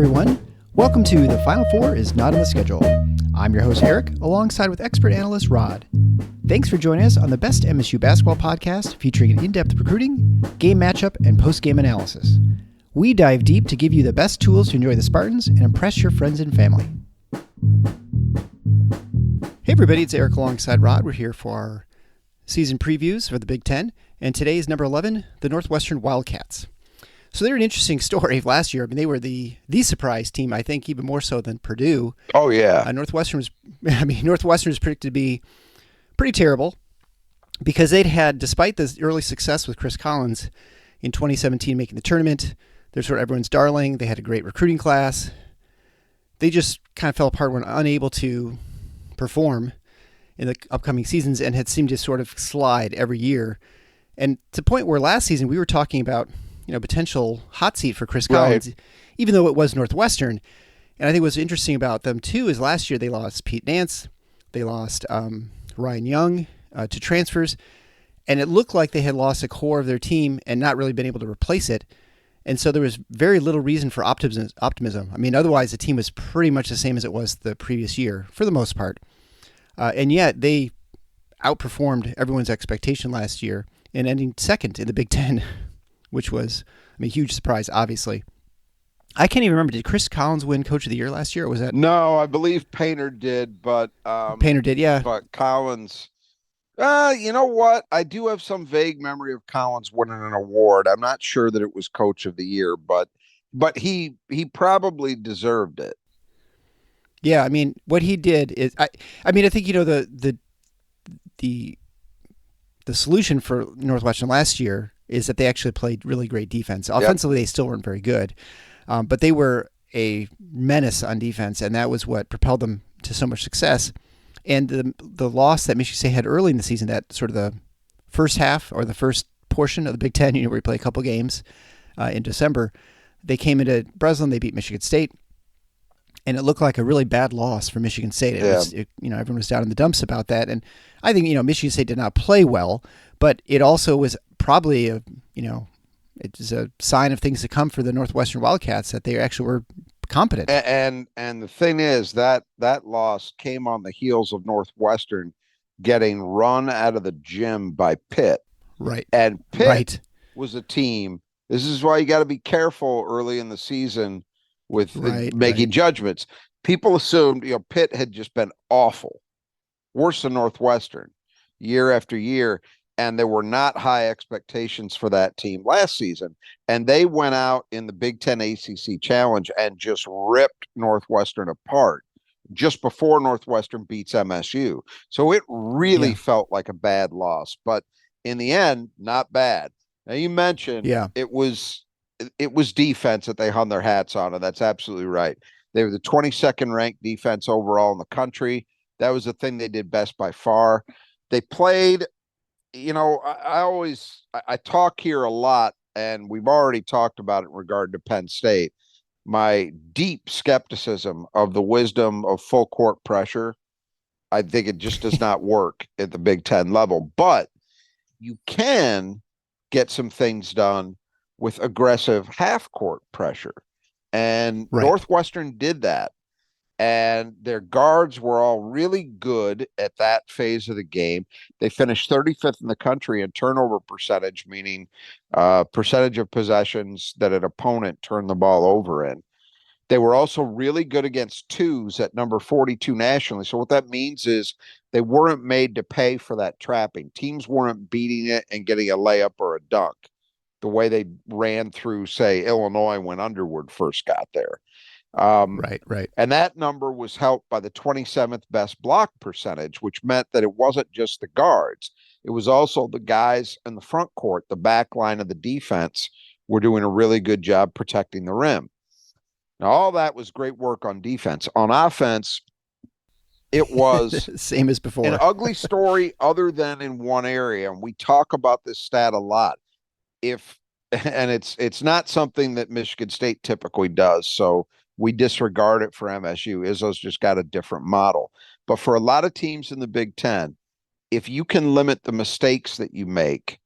everyone. Welcome to The Final Four is Not on the Schedule. I'm your host, Eric, alongside with expert analyst Rod. Thanks for joining us on the best MSU basketball podcast featuring an in-depth recruiting, game matchup, and post-game analysis. We dive deep to give you the best tools to enjoy the Spartans and impress your friends and family. Hey everybody, it's Eric alongside Rod. We're here for our season previews for the Big Ten, and today is number 11, the Northwestern Wildcats. So they're an interesting story. Last year, I mean, they were the surprise team, I think, even more so than Purdue. Oh, yeah. Northwestern was predicted to be pretty terrible because they'd had, despite the early success with Chris Collins in 2017 making the tournament, they're sort of everyone's darling. They had a great recruiting class. They just kind of fell apart when unable to perform in the upcoming seasons and had seemed to sort of slide every year. And to the point where last season we were talking about, potential hot seat for Chris Collins, right, even though it was Northwestern. And I think what's interesting about them too is last year they lost Pete Nance, they lost Ryan Young to transfers, and it looked like they had lost a core of their team and not really been able to replace it. And so there was very little reason for optimism. I mean, otherwise the team was pretty much the same as it was the previous year for the most part. And yet they outperformed everyone's expectation last year and ending second in the Big Ten, which was a huge surprise, obviously. I can't even remember. Did Chris Collins win Coach of the Year last year? Or was that? No, I believe Painter did, but Painter did, yeah. But Collins, you know what? I do have some vague memory of Collins winning an award. I'm not sure that it was Coach of the Year, but he probably deserved it. Yeah, I mean, what he did is, I think the solution for Northwestern last year is that they actually played really great defense. Offensively, They still weren't very good, but they were a menace on defense, and that was what propelled them to so much success. And the loss that Michigan State had early in the season, that sort of the first half or the first portion of the Big Ten, where you play a couple games in December, they came into Breslin, they beat Michigan State, and it looked like a really bad loss for Michigan State. Everyone was down in the dumps about that, and I think Michigan State did not play well, but it also was probably it's a sign of things to come for the Northwestern Wildcats, that they actually were competent. And the thing is that loss came on the heels of Northwestern getting run out of the gym by Pitt. Right. And Pitt was a team. This is why you got to be careful early in the season with making judgments. People assumed, Pitt had just been awful, worse than Northwestern year after year. And there were not high expectations for that team last season. And they went out in the Big Ten ACC Challenge and just ripped Northwestern apart just before Northwestern beats MSU. So it really felt like a bad loss. But in the end, not bad. Now, you mentioned it was defense that they hung their hats on, and that's absolutely right. They were the 22nd ranked defense overall in the country. That was the thing they did best by far. They played... I talk here a lot, and we've already talked about it in regard to Penn State. My deep skepticism of the wisdom of full court pressure. I think it just does not work at the Big Ten level, but you can get some things done with aggressive half court pressure. And Northwestern did that. And their guards were all really good at that phase of the game. They finished 35th in the country in turnover percentage, meaning percentage of possessions that an opponent turned the ball over in. They were also really good against twos at number 42 nationally. So what that means is they weren't made to pay for that trapping. Teams weren't beating it and getting a layup or a dunk the way they ran through, say, Illinois when Underwood first got there. Right. And that number was helped by the 27th best block percentage, which meant that it wasn't just the guards. It was also the guys in the front court, the back line of the defense, were doing a really good job protecting the rim. Now, all that was great work on defense. On offense, it was same as before. An ugly story other than in one area. And we talk about this stat a lot. It's not something that Michigan State typically does. So we disregard it for MSU. Izzo's just got a different model. But for a lot of teams in the Big Ten, if you can limit the mistakes that you make,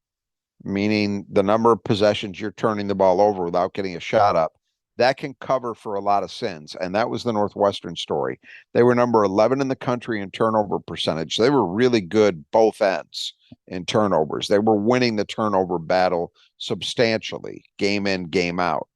meaning the number of possessions you're turning the ball over without getting a shot up, that can cover for a lot of sins. And that was the Northwestern story. They were number 11 in the country in turnover percentage. They were really good both ends in turnovers. They were winning the turnover battle substantially, game in, game out.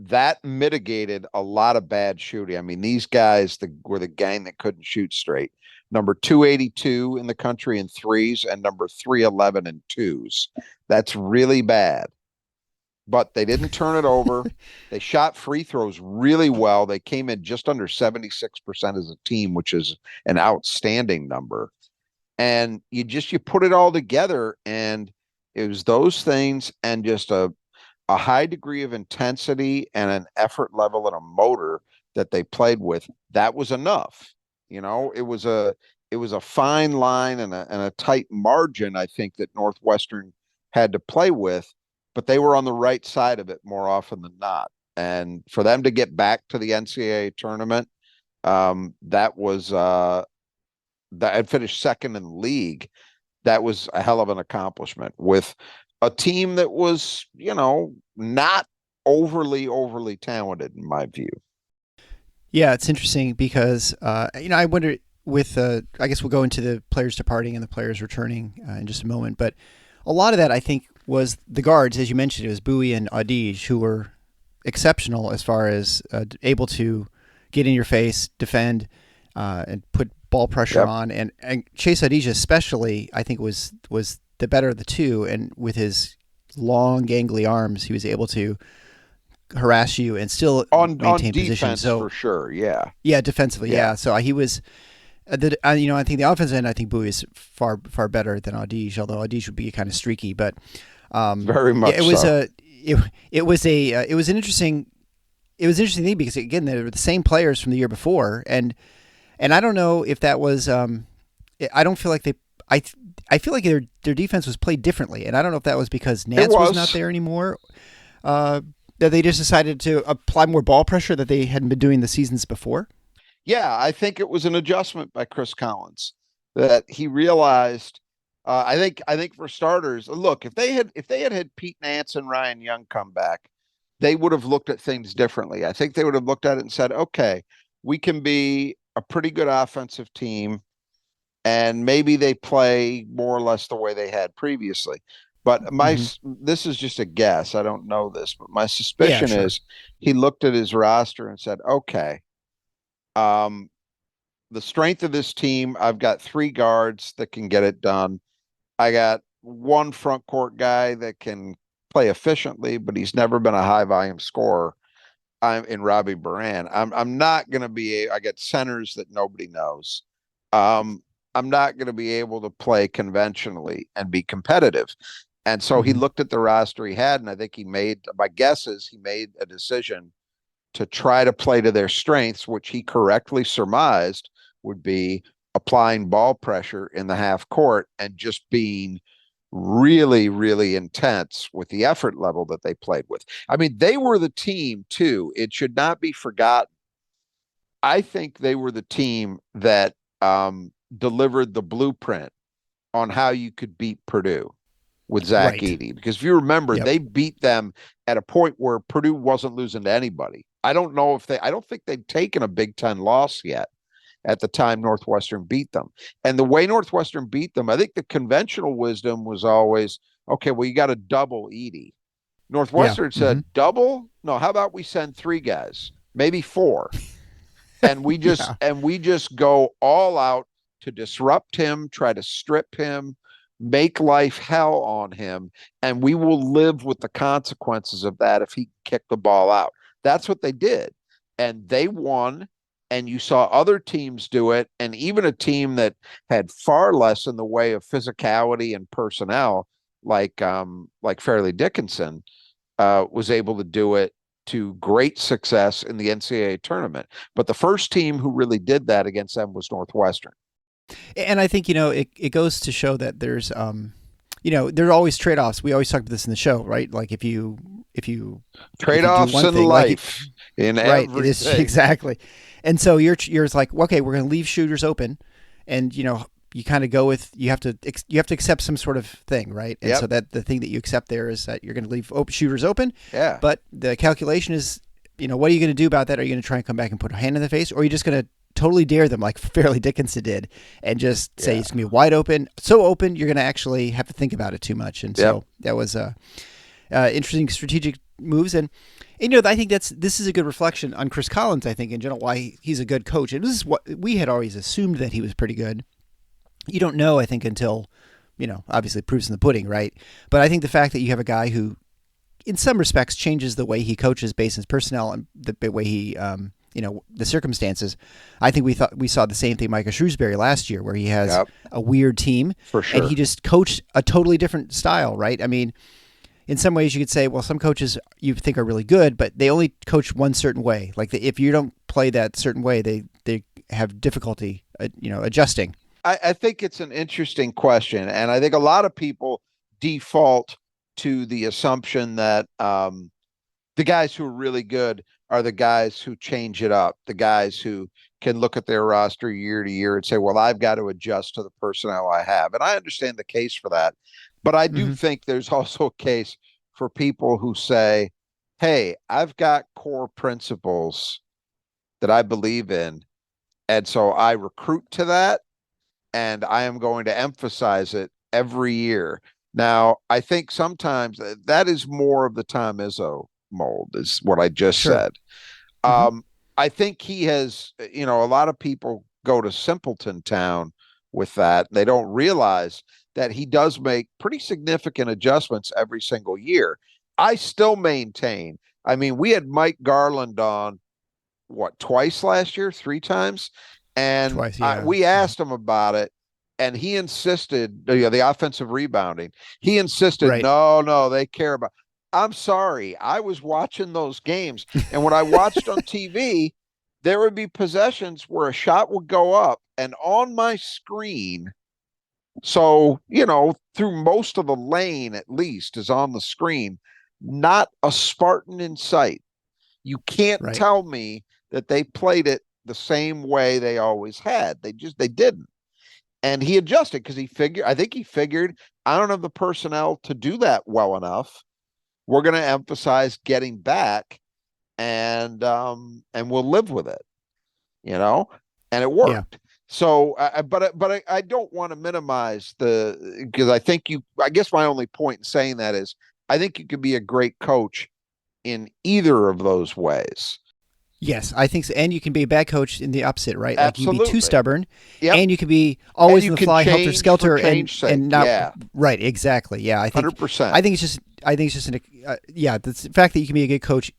That mitigated a lot of bad shooting. I mean, these guys were the gang that couldn't shoot straight. Number 282 in the country in threes and number 311 in twos. That's really bad. But they didn't turn it over. They shot free throws really well. They came in just under 76% as a team, which is an outstanding number. And you put it all together, and it was those things and just a high degree of intensity and an effort level and a motor that they played with. That was enough. It was a fine line and a tight margin, I think, that Northwestern had to play with, but they were on the right side of it more often than not. And for them to get back to the NCAA tournament, that was that had finished second in the league. That was a hell of an accomplishment with a team that was, not overly talented in my view. Yeah, it's interesting because, I wonder with, I guess we'll go into the players departing and the players returning in just a moment, but a lot of that, I think, was the guards, as you mentioned. It was Bouie and Audige, who were exceptional as far as able to get in your face, defend, and put ball pressure on. And Chase Audige especially, I think, was the better of the two. And with his long, gangly arms, he was able to harass you and still maintain position. So for sure, yeah, defensively, yeah. So he was. I think the offensive end, I think Bouie is far better than Audige, although Audige would be kind of streaky. But very much. It was so. It was an interesting thing because again they were the same players from the year before, and I don't know if that was. I don't feel like they. I feel like their defense was played differently, and I don't know if that was because Nance was not there anymore. That they just decided to apply more ball pressure that they hadn't been doing the seasons before. Yeah, I think it was an adjustment by Chris Collins that he realized. I think for starters, look, if they had Pete Nance and Ryan Young come back, they would have looked at things differently. I think they would have looked at it and said, okay, we can be a pretty good offensive team, and maybe they play more or less the way they had previously. But this is just a guess. I don't know this, but my suspicion is he looked at his roster and said, okay, the strength of this team, I've got 3 guards that can get it done. I got 1 front court guy that can play efficiently, but he's never been a high volume scorer. I'm in Robbie Baran. I'm not going to be. I got centers that nobody knows. I'm not going to be able to play conventionally and be competitive. And so he looked at the roster he had, and I think my guess is he made a decision to try to play to their strengths, which he correctly surmised would be applying ball pressure in the half court and just being really intense with the effort level that they played with. I mean, they were the team too. It should not be forgotten. I think they were the team that delivered the blueprint on how you could beat Purdue with Zach Edey. Because if you remember, they beat them at a point where Purdue wasn't losing to anybody. I don't think they'd taken a Big Ten loss yet at the time Northwestern beat them. And the way Northwestern beat them, I think the conventional wisdom was always, okay, well, you got to double Edey. Northwestern said, double? No, how about we send 3 guys, maybe 4. And we just go all out to disrupt him, try to strip him, make life hell on him, and we will live with the consequences of that if he kicked the ball out. That's what they did. And they won, and you saw other teams do it, and even a team that had far less in the way of physicality and personnel, like Fairleigh Dickinson, was able to do it to great success in the NCAA tournament. But the first team who really did that against them was Northwestern. And I think, it goes to show that there's, there are always trade-offs. We always talk about this in the show, right? Like if you trade-offs in life, in everything. Exactly. And so you're like, okay, we're going to leave shooters open, and you kind of go with, you have to accept some sort of thing, right? And Yep. so that the thing that you accept there is that you're going to leave shooters open. Yeah. But the calculation is, what are you going to do about that? Are you going to try and come back and put a hand in the face, or are you just going to totally dare them like Fairleigh Dickinson did and just say it's going to be wide open, so open you're going to actually have to think about it too much? And so that was interesting strategic moves. And I think this is a good reflection on Chris Collins, I think, in general, why he's a good coach. And this is what we had always assumed, that he was pretty good. You don't know, I think, until, obviously proof's in the pudding, right? But I think the fact that you have a guy who, in some respects, changes the way he coaches based on his personnel and the way he, the circumstances. I think we saw the same thing Micah Shrewsbury last year, where he has a weird team. For sure. And he just coached a totally different style, right? I mean, in some ways you could say, well, some coaches you think are really good, but they only coach one certain way. Like if you don't play that certain way, they have difficulty, adjusting. I think it's an interesting question, and I think a lot of people default to the assumption that the guys who are really good are the guys who change it up, the guys who can look at their roster year to year and say, well, I've got to adjust to the personnel I have. And I understand the case for that. But I do think there's also a case for people who say, hey, I've got core principles that I believe in, and so I recruit to that, and I am going to emphasize it every year. Now, I think sometimes that is more of the Tom Izzo mold, is what I just said. I think he has, a lot of people go to simpleton town with that. They don't realize that he does make pretty significant adjustments every single year. I still maintain, I mean, we had Mike Garland on, twice last year, 3 times? And twice, we asked him about it, and he insisted, the offensive rebounding, he insisted, no, they care about. I'm sorry. I was watching those games, and when I watched on TV, there would be possessions where a shot would go up, and on my screen, so, through most of the lane at least is on the screen, not a Spartan in sight. You can't tell me that they played it the same way they always had. They didn't. And he adjusted because I think he figured, I don't have the personnel to do that well enough. We're going to emphasize getting back, and we'll live with it, and it worked. Yeah. So, but I don't want to minimize because I guess my only point in saying that is, I think you could be a great coach in either of those ways. Yes, I think so. And you can be a bad coach in the opposite, right? Like Absolutely. you can be too stubborn, and you can be always in the fly, helter skelter, and not right. Exactly. Yeah, I think 100%. I think it's just the fact that you can be a good coach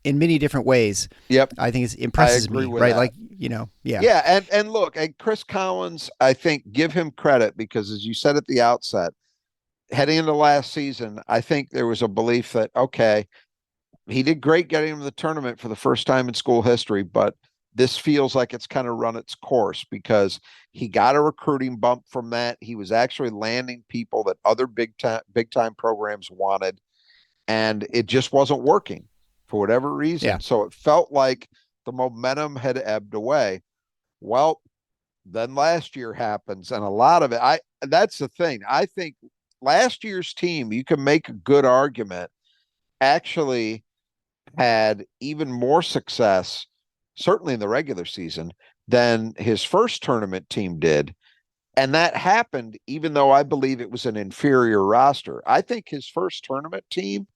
in many different ways. Yep, I think it impresses me, right? That. Like and look, and Chris Collins, I think, give him credit, because as you said at the outset, heading into last season, I think there was a belief that, okay, he did great getting him to the tournament for the first time in school history, but this feels like it's kind of run its course, because he got a recruiting bump from that. He was actually landing people that other big time programs wanted, and it just wasn't working for whatever reason. Yeah. So it felt like the momentum had ebbed away. Well, then last year happens, and a lot of it, that's the thing. I think last year's team, you can make a good argument, actually had even more success, certainly in the regular season, than his first tournament team did. And that happened even though I believe it was an inferior roster. I think his first tournament team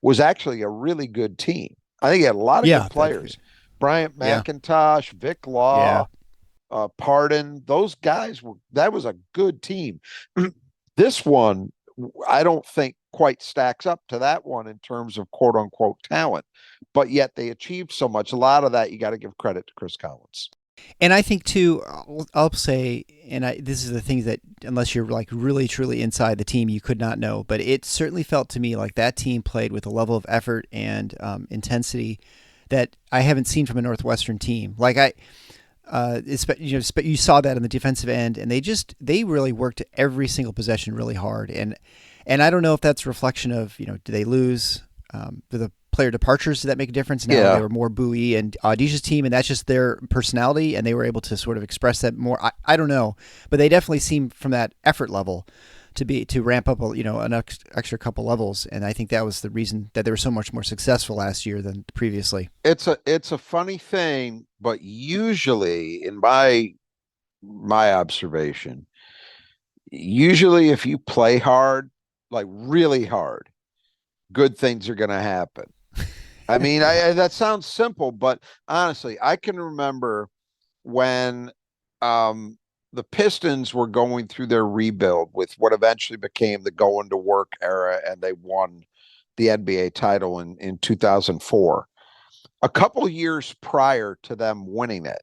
was actually a really good team. I think he had a lot of good players. Bryant McIntosh, Vic Law, Pardon, those guys that was a good team. This one, I don't think quite stacks up to that one in terms of quote unquote talent, but yet they achieved so much. A lot of that, you got to give credit to Chris Collins. And I think too, I'll say, and this is the things that, unless you're like really truly inside the team, you could not know, but it certainly felt to me like that team played with a level of effort and intensity that I haven't seen from a Northwestern team. Like you saw that on the defensive end, and they really worked every single possession really hard. And I don't know if that's a reflection of, do they lose? Do the player departures that make a difference. Now they Yeah. were more Bowie and Audige's team, and that's just their personality, and they were able to sort of express that more. I don't know, but they definitely seem from that effort level to ramp up, an extra couple levels, and I think that was the reason that they were so much more successful last year than previously. It's a funny thing, but usually in my observation, usually if you play hard, like really hard, good things are going to happen. I mean, that sounds simple, but honestly, I can remember when um, the Pistons were going through their rebuild with what eventually became the going to work era, and they won the NBA title in 2004. A couple years prior to them winning it,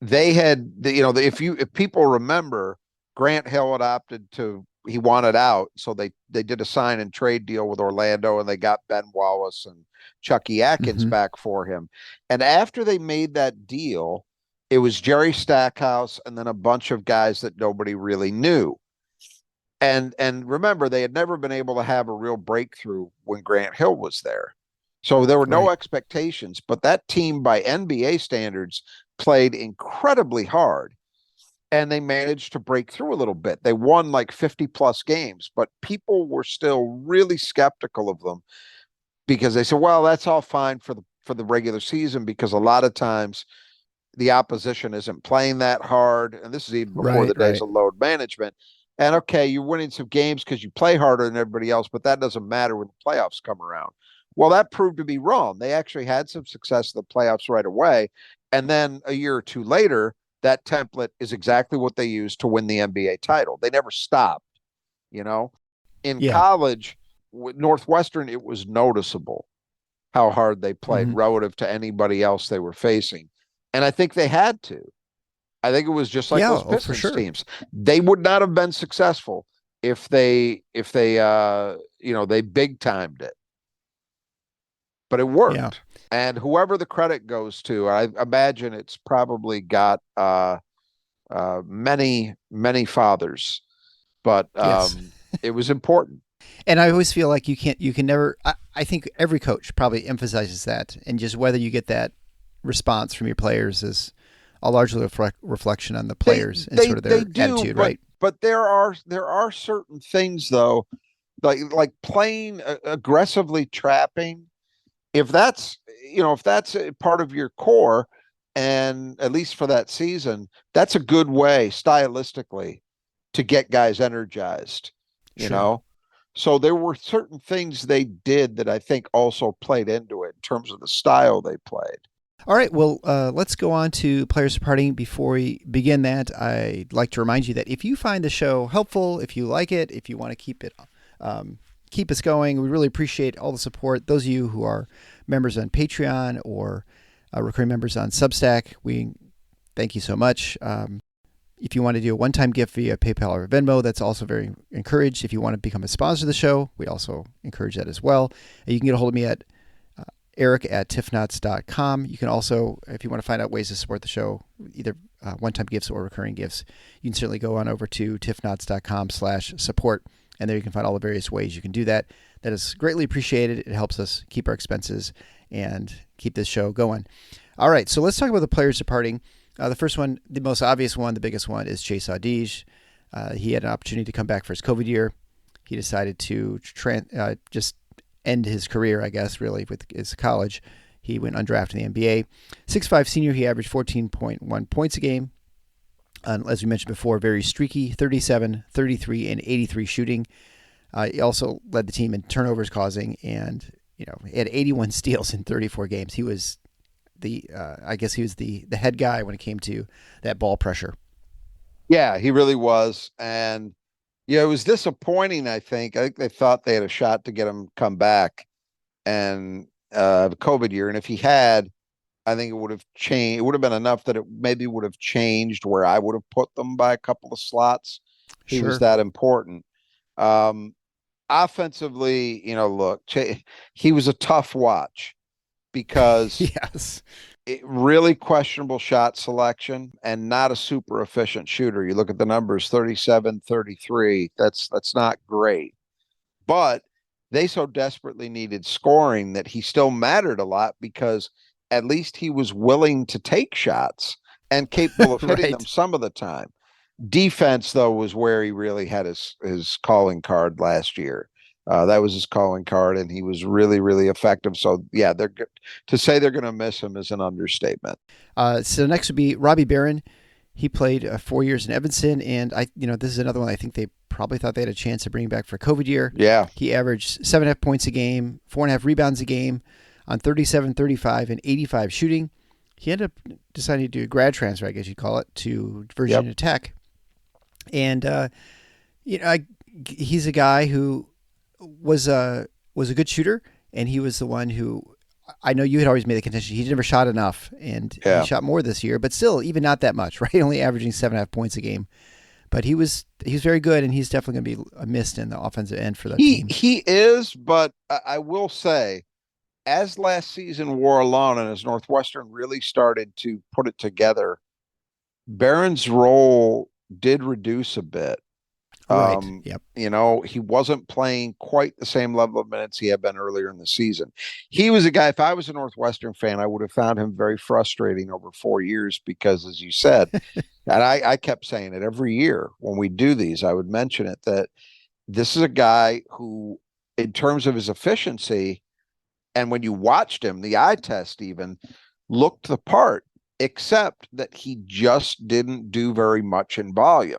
they had if people remember, Grant Hill had opted to he wanted out, so they did a sign and trade deal with Orlando, and they got Ben Wallace and Chucky Atkins Hmm. back for him. And after they made that deal, it was Jerry Stackhouse and then a bunch of guys that nobody really knew. And remember, they had never been able to have a real breakthrough when Grant Hill was there. So there were no Right. expectations, but that team by NBA standards played incredibly hard, and they managed to break through a little bit. They won like 50 plus games, but people were still really skeptical of them because they said, well, that's all fine for the regular season, because a lot of times the opposition isn't playing that hard. And this is even before Right. the days Right. of load management. And okay, you're winning some games because you play harder than everybody else, but that doesn't matter when the playoffs come around. Well, that proved to be wrong. They actually had some success in the playoffs right away. And then a year or two later, that template is exactly what they used to win the NBA title. They never stopped, you know. In Yeah. college, with Northwestern, it was noticeable how hard they played Hmm. relative to anybody else they were facing. And I think they had to. I think it was just like Yeah. those Oh, for Pistons sure. teams. They would not have been successful if they they big timed it. But it Yeah. worked. And whoever the credit goes to, I imagine it's probably got many, many fathers, but Yes. it was important. And I always feel like you can never. I think every coach probably emphasizes that, and just whether you get that response from your players is a largely reflection on the They players and they sort of they their do, attitude, right? but there are certain things though, like playing aggressively trapping. If that's a part of your core, and at least for that season, that's a good way stylistically to get guys energized, you Sure. know. So there were certain things they did that I think also played into it in terms of the style they played. All right. Well, let's go on to players departing. Before we begin that, I'd like to remind you that if you find the show helpful, if you like it, if you want to keep us going, we really appreciate all the support. Those of you who are members on Patreon or recurring members on Substack, we thank you so much. If you want to do a one-time gift via PayPal or Venmo, that's also very encouraged. If you want to become a sponsor of the show, we also encourage that as well. And you can get a hold of me at eric@tiffnots.com. You can also, if you want to find out ways to support the show, either one-time gifts or recurring gifts, you can certainly go on over to tiffnots.com/support, and there you can find all the various ways you can do that. That is greatly appreciated. It helps us keep our expenses and keep this show going. All right, so let's talk about the players departing. The first one, the most obvious one, the biggest one, is Chase Audige. He had an opportunity to come back for his COVID year. He decided to just end his career, I guess, really, with his college. He went undrafted in the NBA. 6'5" senior, he averaged 14.1 points a game. As we mentioned before, very streaky, 37, 33, and 83 shooting. He also led the team in turnovers causing, and he had 81 steals in 34 games. He was I guess he was the head guy when it came to that ball pressure. Yeah, he really was. And yeah, it was disappointing, I think. I think they thought they had a shot to get him come back and the COVID year. And if he had, I think it would have changed. It would have been enough that it maybe would have changed where I would have put them by a couple of slots. He was Sure. that important. Um, Offensively, look, he was a tough watch because Yes. really questionable shot selection and not a super efficient shooter. You look at the numbers, 37, 33. That's not great. But they so desperately needed scoring that he still mattered a lot because at least he was willing to take shots and capable of hitting them Right. some of the time. Defense, though, was where he really had his calling card last year. That was his calling card, and he was really, really effective. So, yeah, they're to say they're going to miss him is an understatement. So next would be Robbie Barron. He played 4 years in Evanston, and this is another one I think they probably thought they had a chance to bring back for COVID year. Yeah. He averaged 7.5 points a game, 4.5 rebounds a game on 37, 35, and 85 shooting. He ended up deciding to do a grad transfer, I guess you'd call it, to Virginia Tech. And he's a guy who was a good shooter, and he was the one who I know you had always made the contention he never shot enough, and he shot more this year, but still, even not that much, right? Only averaging 7.5 points a game. But he was very good, and he's definitely going to be missed in the offensive end for that team. He is, but I will say, as last season wore along and as Northwestern really started to put it together, Barron's role did reduce a bit. Right. Yep. He wasn't playing quite the same level of minutes he had been earlier in the season. He was a guy, if I was a Northwestern fan, I would have found him very frustrating over 4 years because, as you said, and I kept saying it every year when we do these, I would mention it, that this is a guy who, in terms of his efficiency, and when you watched him, the eye test even looked the part, except that he just didn't do very much in volume.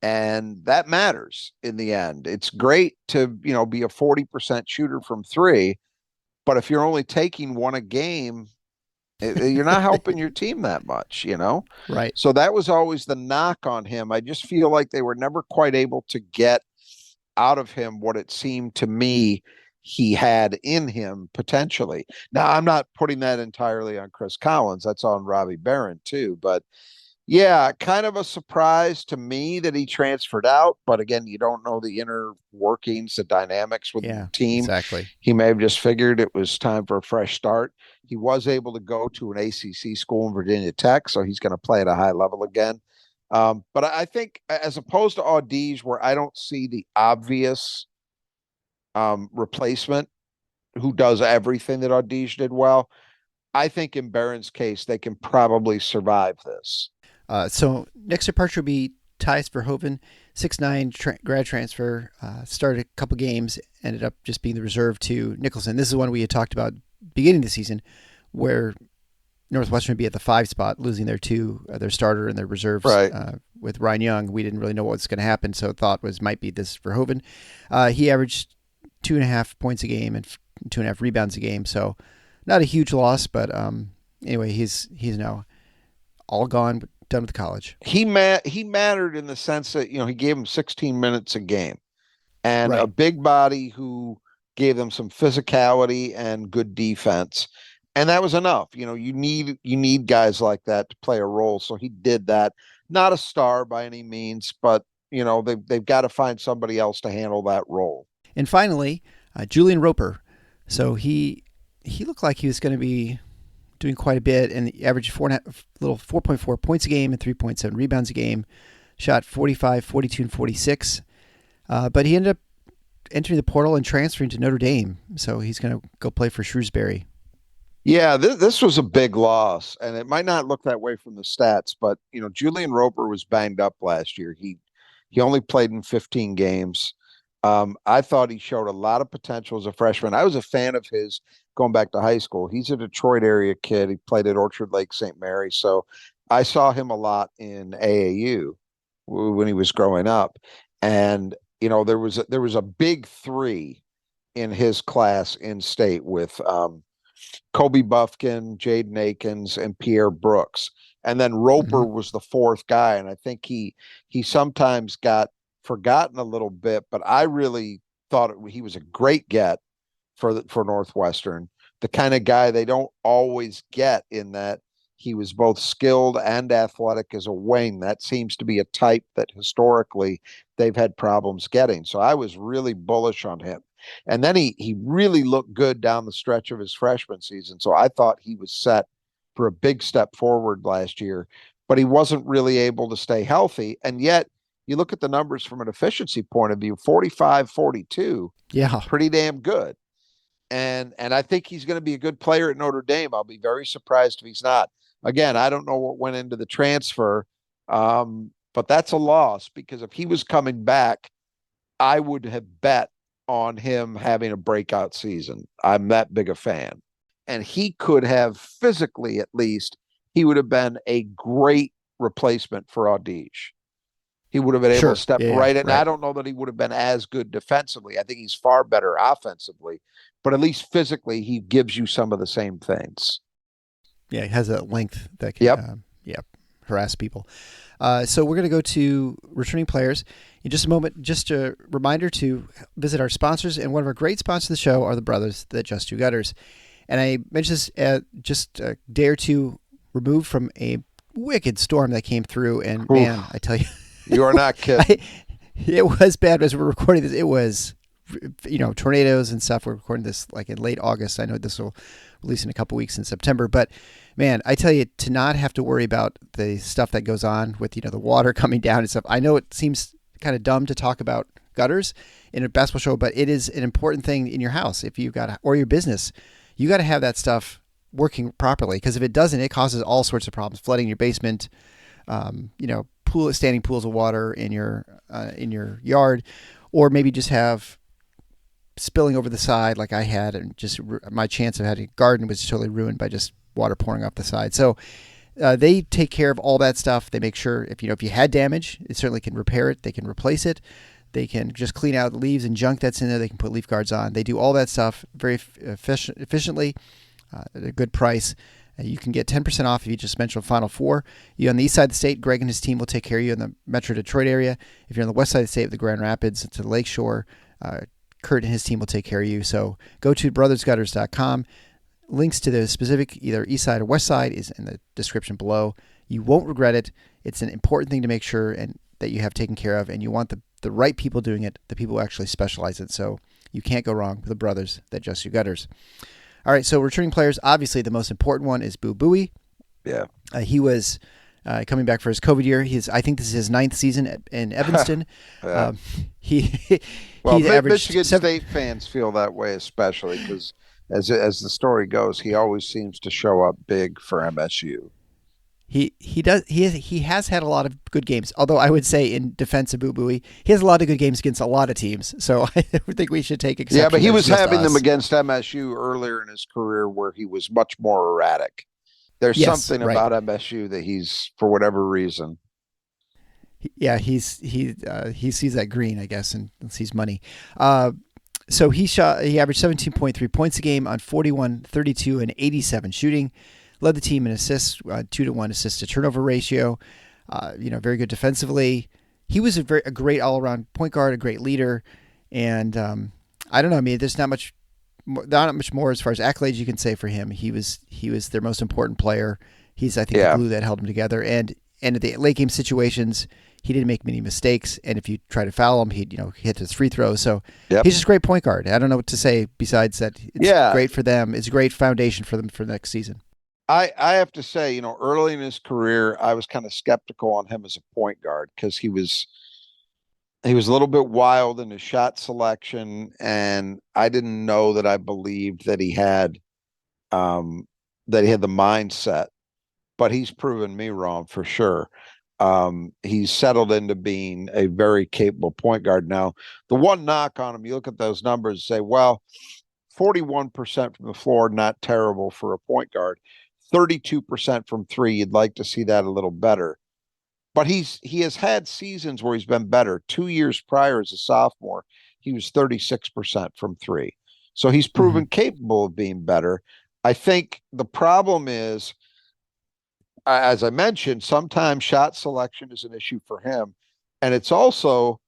And that matters in the end. It's great to, be a 40% shooter from three, but if you're only taking one a game, you're not helping your team that much, Right. So that was always the knock on him. I just feel like they were never quite able to get out of him what it seemed to me he had in him potentially. Now, I'm not putting that entirely on Chris Collins. That's on Robbie Barron too, but yeah, kind of a surprise to me that he transferred out. But again, you don't know the inner workings, the dynamics with the team. Exactly. He may have just figured it was time for a fresh start. He was able to go to an ACC school in Virginia Tech, so he's going to play at a high level again. But I think, as opposed to Audige, where I don't see the obvious replacement who does everything that Audige did well, I think in Barron's case, they can probably survive this. So next departure will be Thijs Verhoeven, 6'9", grad transfer, started a couple games, ended up just being the reserve to Nicholson. This is one we had talked about beginning of the season, where Northwestern would be at the 5 spot, losing their starter and their reserves. Right. With Ryan Young. We didn't really know what was going to happen, so thought might be this Verhoeven. He averaged 2.5 points a game and 2.5 rebounds a game, so not a huge loss, but anyway, he's now all gone, done with college. He mattered in the sense that he gave him 16 minutes a game, and Right. a big body who gave them some physicality and good defense, and that was enough. You need guys like that to play a role. So he did that. Not a star by any means, but they've got to find somebody else to handle that role. And finally, Julian Roper. So he looked like he was going to be doing quite a bit, and he averaged 4.4 points a game and 3.7 rebounds a game. Shot 45, 42, and 46. But he ended up entering the portal and transferring to Notre Dame. So he's going to go play for Shrewsbury. Yeah, this was a big loss, and it might not look that way from the stats, but Julian Roper was banged up last year. He only played in 15 games. I thought he showed a lot of potential as a freshman. I was a fan of his going back to high school. He's a Detroit area kid. He played at Orchard Lake St. Mary, so I saw him a lot in AAU when he was growing up, and there was a big three in his class in state with Kobe Buffkin, Jaden Akins, and Pierre Brooks. And then Roper was the fourth guy. And I think he sometimes got forgotten a little bit, but I really thought he was a great get for Northwestern. The kind of guy they don't always get, in that he was both skilled and athletic as a wing. That seems to be a type that historically they've had problems getting. So I was really bullish on him. And then he really looked good down the stretch of his freshman season. So I thought he was set for a big step forward last year, but he wasn't really able to stay healthy. And yet you look at the numbers from an efficiency point of view, 45-42, Yeah. pretty damn good. And I think he's going to be a good player at Notre Dame. I'll be very surprised if he's not. Again, I don't know what went into the transfer, but that's a loss, because if he was coming back, I would have bet on him having a breakout season. I'm that big a fan. And he could have, physically at least, he would have been a great replacement for Audige. He would have been able to step right in. I don't know that he would have been as good defensively. I think he's far better offensively, but at least physically, he gives you some of the same things. Yeah, he has a length that can harass people. So we're going to go to returning players in just a moment. Just a reminder to visit our sponsors, and one of our great sponsors of the show are the brothers that Just Two Gutters. And I mentioned this just a day or two removed from a wicked storm that came through, and Oof. Man, I tell you, you are not kidding. It was bad as we're recording this. It was, tornadoes and stuff. We're recording this like in late August. I know this will release in a couple weeks in September, but man, I tell you, to not have to worry about the stuff that goes on with, the water coming down and stuff. I know it seems kind of dumb to talk about gutters in a basketball show, but it is an important thing in your house if you've got, or your business. You got to have that stuff working properly, because if it doesn't, it causes all sorts of problems, flooding your basement, standing pools of water in your yard, or maybe just have spilling over the side like I had, and just my chance of having a garden was totally ruined by just water pouring off the side. So they take care of all that stuff. They make sure if you had damage, it certainly can repair it. They can replace it. They can just clean out leaves and junk that's in there. They can put leaf guards on. They do all that stuff very efficiently at a good price. You can get 10% off if you just mention Final Four. You're on the east side of the state, Greg and his team will take care of you in the Metro Detroit area. If you're on the west side of the state, the Grand Rapids to the Lakeshore, Kurt and his team will take care of you. So go to brothersgutters.com. Links to the specific either east side or west side is in the description below. You won't regret it. It's an important thing to make sure and that you have taken care of, and you want the right people doing it, the people who actually specialize in it. So you can't go wrong with the brothers that Just You Gutters. All right, so returning players, obviously the most important one is Boo Bouie. Yeah. He was coming back for his COVID year. I think this is his 9th season in Evanston. He averaged Michigan State fans feel that way, especially because as the story goes, he always seems to show up big for MSU. He has had a lot of good games, although I would say in defense of Boo Bouie, he has a lot of good games against a lot of teams. So I think we should take exception. Yeah, but he was having them against MSU earlier in his career where he was much more erratic. There's something about MSU that he's, for whatever reason. Yeah, he sees that green, I guess, and sees money. So he averaged 17.3 points a game on 41, 32, and 87 shooting. Led the team in assists, 2-to-1 assist to turnover ratio. Very good defensively. He was a great all-around point guard, a great leader, and I don't know. I mean, there's not much more as far as accolades you can say for him. He was their most important player. He's, I think, the glue that held them together. And at the late game situations, he didn't make many mistakes. And if you try to foul him, he'd hit his free throws. So he's just a great point guard. I don't know what to say besides that. It's great for them. It's a great foundation for them for next season. I have to say, early in his career, I was kind of skeptical on him as a point guard because he was a little bit wild in his shot selection, and I didn't know that I believed that he had the mindset. But he's proven me wrong for sure. He's settled into being a very capable point guard now. The one knock on him, you look at those numbers and say, well, 41% from the floor, not terrible for a point guard. 32% from three, you'd like to see that a little better. But he has had seasons where he's been better. 2 years prior as a sophomore, he was 36% from three. So he's proven capable of being better. I think the problem is, as I mentioned, sometimes shot selection is an issue for him. And it's also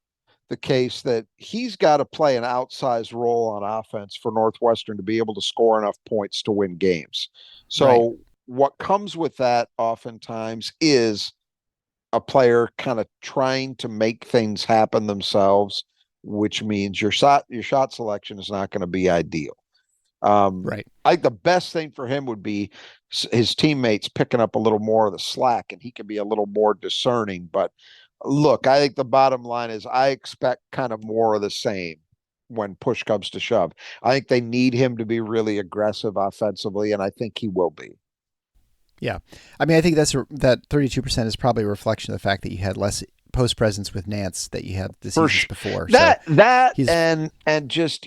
the case that he's got to play an outsized role on offense for Northwestern to be able to score enough points to win games. So what comes with that oftentimes is a player kind of trying to make things happen themselves, which means your shot selection is not going to be ideal. I think the best thing for him would be his teammates picking up a little more of the slack, and he can be a little more discerning. But Look, I think the bottom line is I expect kind of more of the same when push comes to shove. I think they need him to be really aggressive offensively, and I think he will be. Yeah, I mean, I think that 32% is probably a reflection of the fact that you had less post presence with Nance that you had the For seasons before. So that he's and just,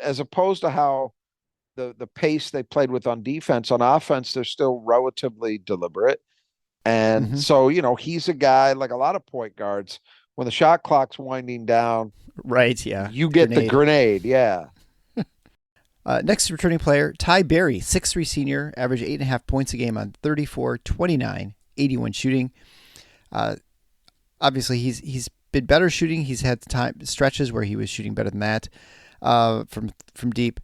as opposed to how the pace they played with on defense, on offense, they're still relatively deliberate. And mhm. so, he's a guy like a lot of point guards. When the shot clock's winding down, Right. Yeah, you the get the grenade. grenade. Yeah. Next returning player, Ty Berry, 6'3" senior, averaged 8.5 points a game on 34, 29, 81 shooting. Uh, Obviously, he's been better shooting. He's had time stretches where he was shooting better than that from deep.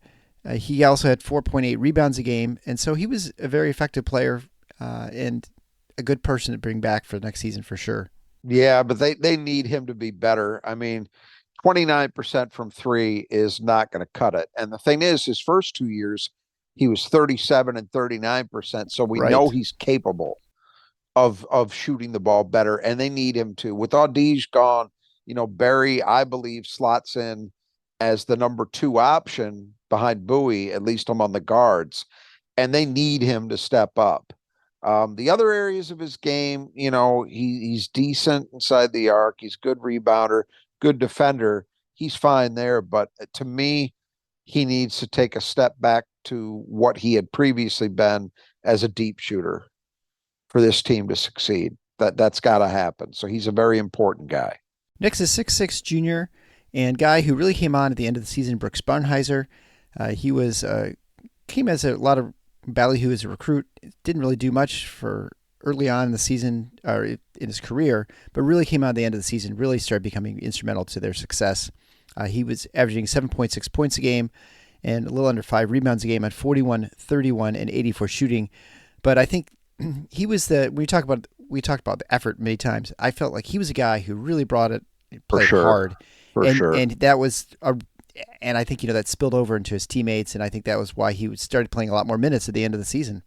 He also had 4.8 rebounds a game, and so he was a very effective player and a good person to bring back for the next season for sure. Yeah, but they need him to be better. I mean, 29% from three is not going to cut it. And the thing is, his first 2 years, he was 37 and 39%. So we know Right. he's capable of shooting the ball better, and they need him to. With Audige gone, Barry, I believe, slots in as the number two option behind Bouie, at least among the guards, and they need him to step up. The other areas of his game, he's decent inside the arc. He's good rebounder, good defender. He's fine there, but to me, he needs to take a step back to what he had previously been as a deep shooter for this team to succeed. That's got to happen. So he's a very important guy. Next is 6'6" junior and guy who really came on at the end of the season, Brooks Barnheiser. He was came as a lot of ballyhoo as a recruit. Didn't really do much for early on in the season or in his career, but really came out at the end of the season, really started becoming instrumental to their success. He was averaging 7.6 points a game and a little under 5 rebounds a game on 41, 31, and 84 shooting. But I think he was when we talked about the effort many times. I felt like he was a guy who really brought it, For played sure. hard, For and sure. that was and I think that spilled over into his teammates, and I think that was why he started playing a lot more minutes at the end of the season.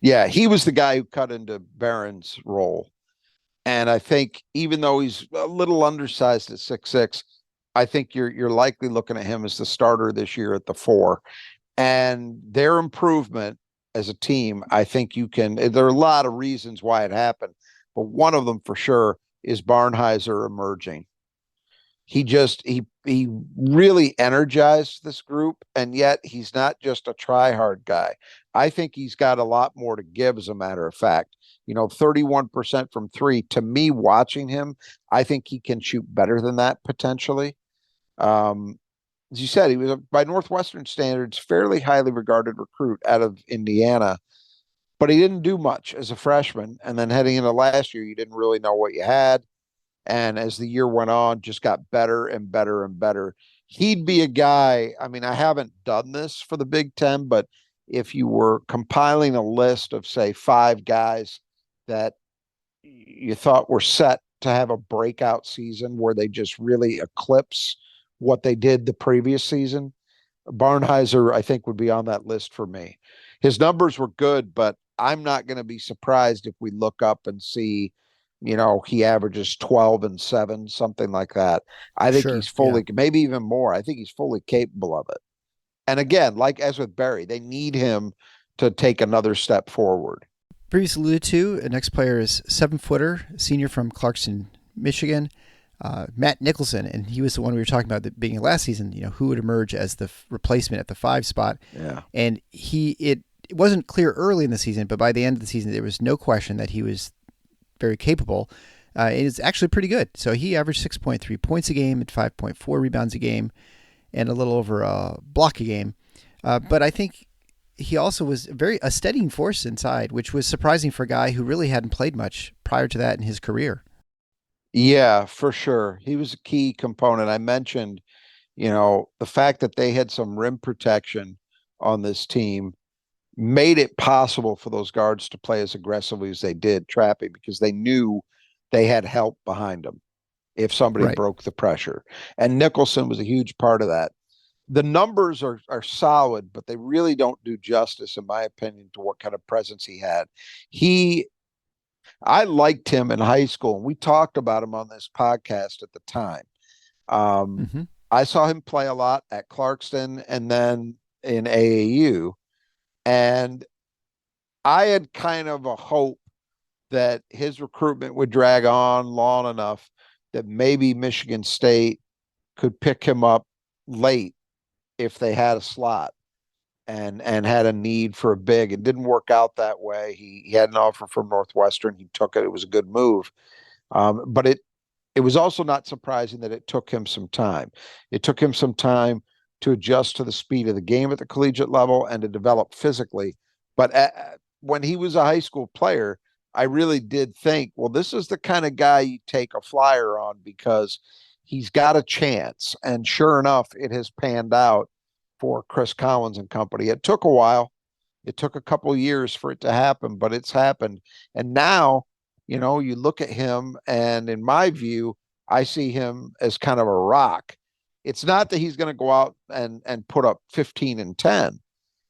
Yeah, he was the guy who cut into Barron's role. And I think even though he's a little undersized at 6'6", I think you're likely looking at him as the starter this year at the four. And their improvement as a team, I think you can. There are a lot of reasons why it happened, but one of them for sure is Barnheiser emerging. He really energized this group, and yet he's not just a try hard guy. I think he's got a lot more to give, as a matter of fact. 31% from three. To me, watching him, I think he can shoot better than that potentially. Um, as you said, he was by Northwestern standards fairly highly regarded recruit out of Indiana, but he didn't do much as a freshman. And then heading into last year, you didn't really know what you had. And as the year went on, just got better and better and better. He'd be a guy. I mean, I haven't done this for the Big Ten, but if you were compiling a list of, say, 5 guys that you thought were set to have a breakout season where they just really eclipse what they did the previous season, Barnheiser, I think, would be on that list for me. His numbers were good, but I'm not going to be surprised if we look up and see, he averages 12 and 7, something like that. I think he's Sure, yeah. fully, maybe even more. I think he's fully capable of it. And again, like as with Barry, they need him to take another step forward. Previously alluded to, the next player is 7-footer, senior from Clarkston, Michigan, Matt Nicholson, and he was the one we were talking about at the beginning of last season. Who would emerge as the replacement at the 5 spot, Yeah. and it wasn't clear early in the season, but by the end of the season, there was no question that he was very capable. It is actually pretty good. So he averaged 6.3 points a game and 5.4 rebounds a game, and a little over a block a game. But I think he also was a steadying force inside, which was surprising for a guy who really hadn't played much prior to that in his career. Yeah, for sure. He was a key component. I mentioned, the fact that they had some rim protection on this team made it possible for those guards to play as aggressively as they did, trapping, because they knew they had help behind them if somebody Right. broke the pressure. And Nicholson was a huge part of that. The numbers are solid, but they really don't do justice, in my opinion, to what kind of presence he had. He I liked him in high school, and we talked about him on this podcast at the time. Um, Hmm. I saw him play a lot at Clarkston and then in AAU, and I had kind of a hope that his recruitment would drag on long enough that maybe Michigan State could pick him up late if they had a slot and had a need for a big. It didn't work out that way. He had an offer from Northwestern. He took it. It was a good move. But it was also not surprising that it took him some time. It took him some time to adjust to the speed of the game at the collegiate level and to develop physically. But when he was a high school player, I really did think, well, this is the kind of guy you take a flyer on because he's got a chance. And sure enough, it has panned out for Chris Collins and company. It took a while. It took a couple of years for it to happen, but it's happened. And now, you look at him, and in my view, I see him as kind of a rock. It's not that he's going to go out and put up 15 and 10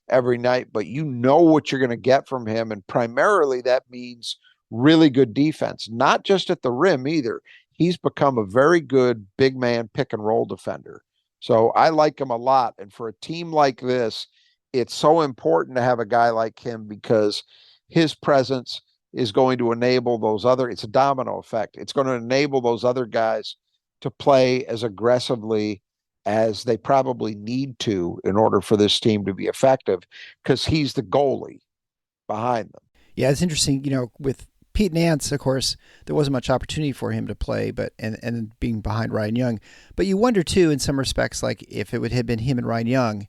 every night, but you know what you're going to get from him. And primarily that means really good defense, not just at the rim either. He's become a very good big man pick and roll defender. So I like him a lot. And for a team like this, it's so important to have a guy like him because his presence is going to enable those other, it's a domino effect. It's going to enable those other guys to play as aggressively as they probably need to in order for this team to be effective because he's the goalie behind them. Yeah, it's interesting. With Pete Nance, of course, there wasn't much opportunity for him to play, but and being behind Ryan Young. But you wonder too, in some respects, like if it would have been him and Ryan Young,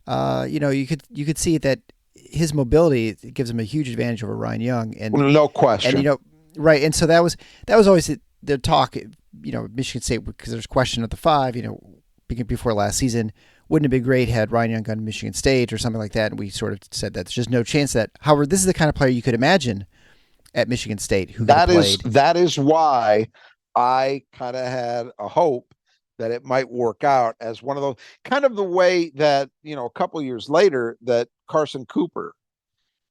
you could see that his mobility gives him a huge advantage over Ryan Young, Well, no and question. right, and so that was always the talk. Michigan State, because there's question at the five. Before last season, wouldn't have been great had Ryan Young gone to Michigan State or something like that. And we sort of said that there's just no chance that. However, this is the kind of player you could imagine at Michigan State who could have played. That is why I kind of had a hope that it might work out as one of those kind of the way that, a couple of years later that Carson Cooper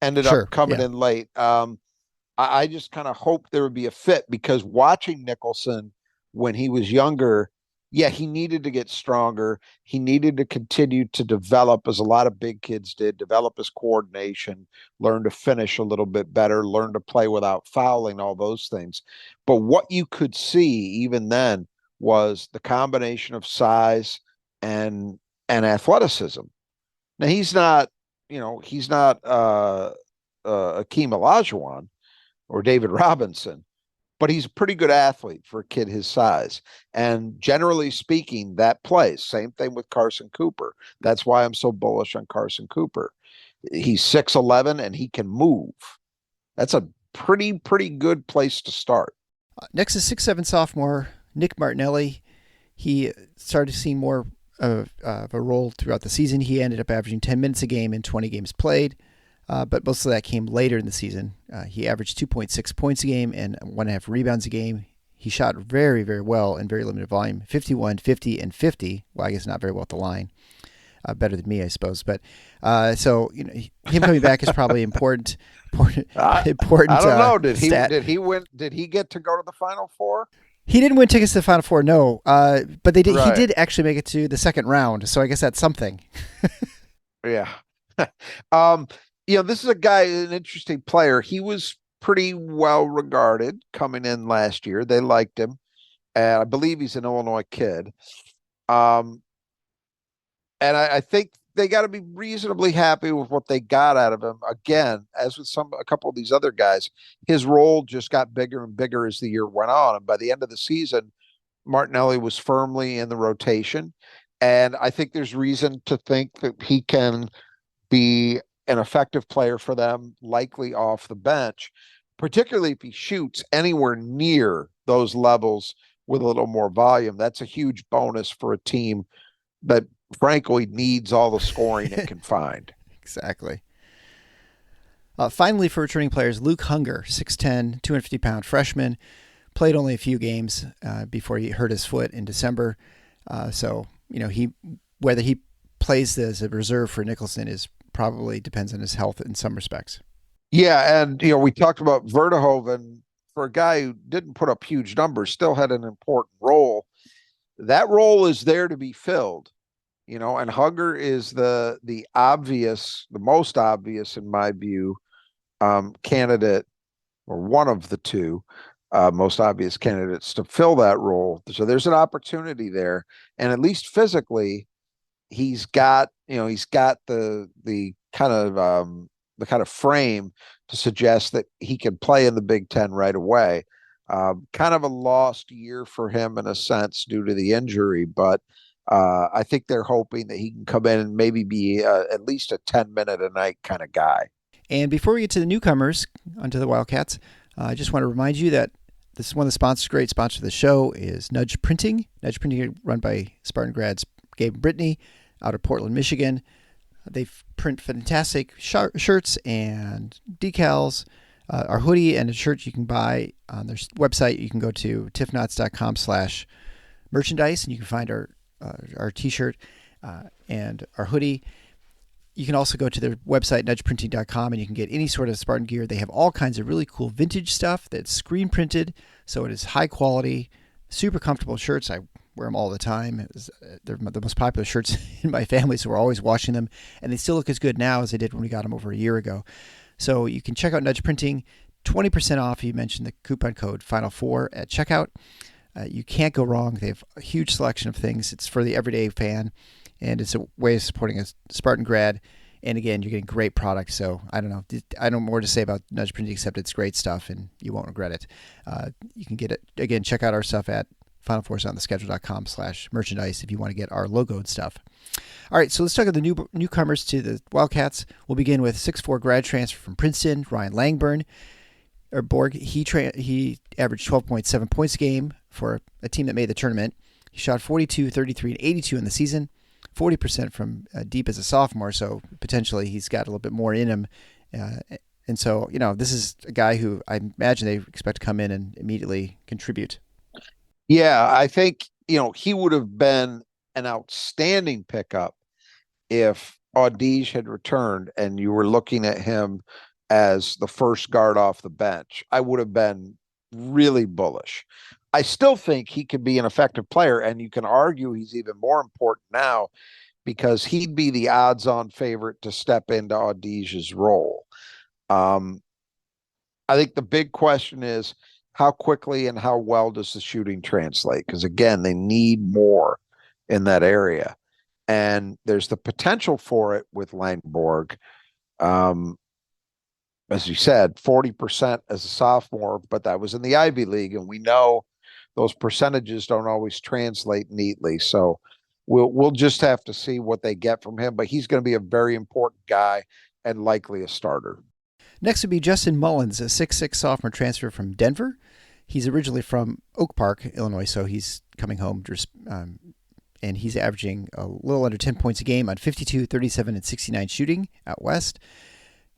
ended up Sure, coming yeah, in late. I just kind of hoped there would be a fit because watching Nicholson when he was younger, yeah, he needed to get stronger. He needed to continue to develop, as a lot of big kids did, develop his coordination, learn to finish a little bit better, learn to play without fouling, all those things. But what you could see even then was the combination of size and athleticism. Now he's not Akeem Olajuwon or David Robinson, but he's a pretty good athlete for a kid his size. And generally speaking, that plays. Same thing with Carson Cooper. That's why I'm so bullish on Carson Cooper. He's 6'11" and he can move. That's a pretty good place to start. Next is 6'7" sophomore Nick Martinelli. He started seeing more of a role throughout the season. He ended up averaging 10 minutes a game in 20 games played. But most of that came later in the season. He averaged 2.6 points a game and 1.5 rebounds a game. He shot very, very well in very limited volume, 51, 50, and 50. Well, I guess not very well at the line. Better than me, I suppose. But so him coming back is probably important. Important. I don't know. Stat. Did he win? Did he get to go to the Final Four? He didn't win tickets to the Final Four, no. But they did. Right. He did actually make it to the second round. So I guess that's something. Yeah. This is a guy, an interesting player. He was pretty well regarded coming in last year. They liked him. And I believe he's an Illinois kid. Um, and I think they got to be reasonably happy with what they got out of him. Again, as with a couple of these other guys, his role just got bigger and bigger as the year went on. And by the end of the season, Martinelli was firmly in the rotation. And I think there's reason to think that he can be an effective player for them, likely off the bench, particularly if he shoots anywhere near those levels with a little more volume. That's a huge bonus for a team that frankly needs all the scoring it can find. Exactly. Finally, for returning players, Luke Hunger, 6'10", 250-pound freshman, played only a few games before he hurt his foot in December. So whether he plays as a reserve for Nicholson is probably depends on his health in some respects. Yeah, and we talked about Verdehoven. For a guy who didn't put up huge numbers, still had an important role. That role is there to be filled, and Hugger is the most obvious in my view, candidate, or one of the two most obvious candidates to fill that role. So there's an opportunity there, and at least physically, he's got the kind of frame to suggest that he can play in the Big Ten right away. Kind of a lost year for him in a sense due to the injury, but I think they're hoping that he can come in and maybe be at least a 10-minute a night kind of guy. And before we get to the newcomers onto the Wildcats, I just want to remind you that this is one of the sponsors, great sponsor of the show is Nudge Printing. Nudge Printing, run by Spartan grads Gabe and Brittany out of Portland, Michigan. They print fantastic shirts and decals. Our hoodie and a shirt you can buy on their website. You can go to tiffknots.com/merchandise and you can find our t-shirt and our hoodie. You can also go to their website, nudgeprinting.com, and you can get any sort of Spartan gear. They have all kinds of really cool vintage stuff that's screen printed, so it is high quality, super comfortable shirts. I wear them all the time. They're the most popular shirts in my family, so we're always washing them, and they still look as good now as they did when we got them over a year ago. So you can check out Nudge Printing, 20% off. You mentioned the coupon code Final4 at checkout. You can't go wrong. They have a huge selection of things. It's for the everyday fan, and it's a way of supporting a Spartan grad. And again, you're getting great products. So I don't know. I don't know more to say about Nudge Printing except it's great stuff, and you won't regret it. You can get it. Again, check out our stuff at finalforceontheschedule.com/merchandise if you want to get our logoed stuff. All right, so let's talk about the newcomers to the Wildcats. We'll begin with 6'4" grad transfer from Princeton, Ryan Langborg. He averaged 12.7 points a game for a team that made the tournament. He shot 42, 33, and 82 in the season, 40% from deep as a sophomore, so potentially he's got a little bit more in him. And so, this is a guy who I imagine they expect to come in and immediately contribute. Yeah, I think, he would have been an outstanding pickup if Audige had returned and you were looking at him as the first guard off the bench. I would have been really bullish. I still think he could be an effective player, and you can argue he's even more important now because he'd be the odds-on favorite to step into Audige's role. I think the big question is how quickly and how well does the shooting translate? Because again, they need more in that area. And there's the potential for it with Langborg. As you said, 40% as a sophomore, but that was in the Ivy League. And we know those percentages don't always translate neatly. So we'll just have to see what they get from him. But he's going to be a very important guy and likely a starter. Next would be Justin Mullins, a 6'6" sophomore transfer from Denver. He's originally from Oak Park, Illinois, so he's coming home, and he's averaging a little under 10 points a game on 52, 37, and 69 shooting out west.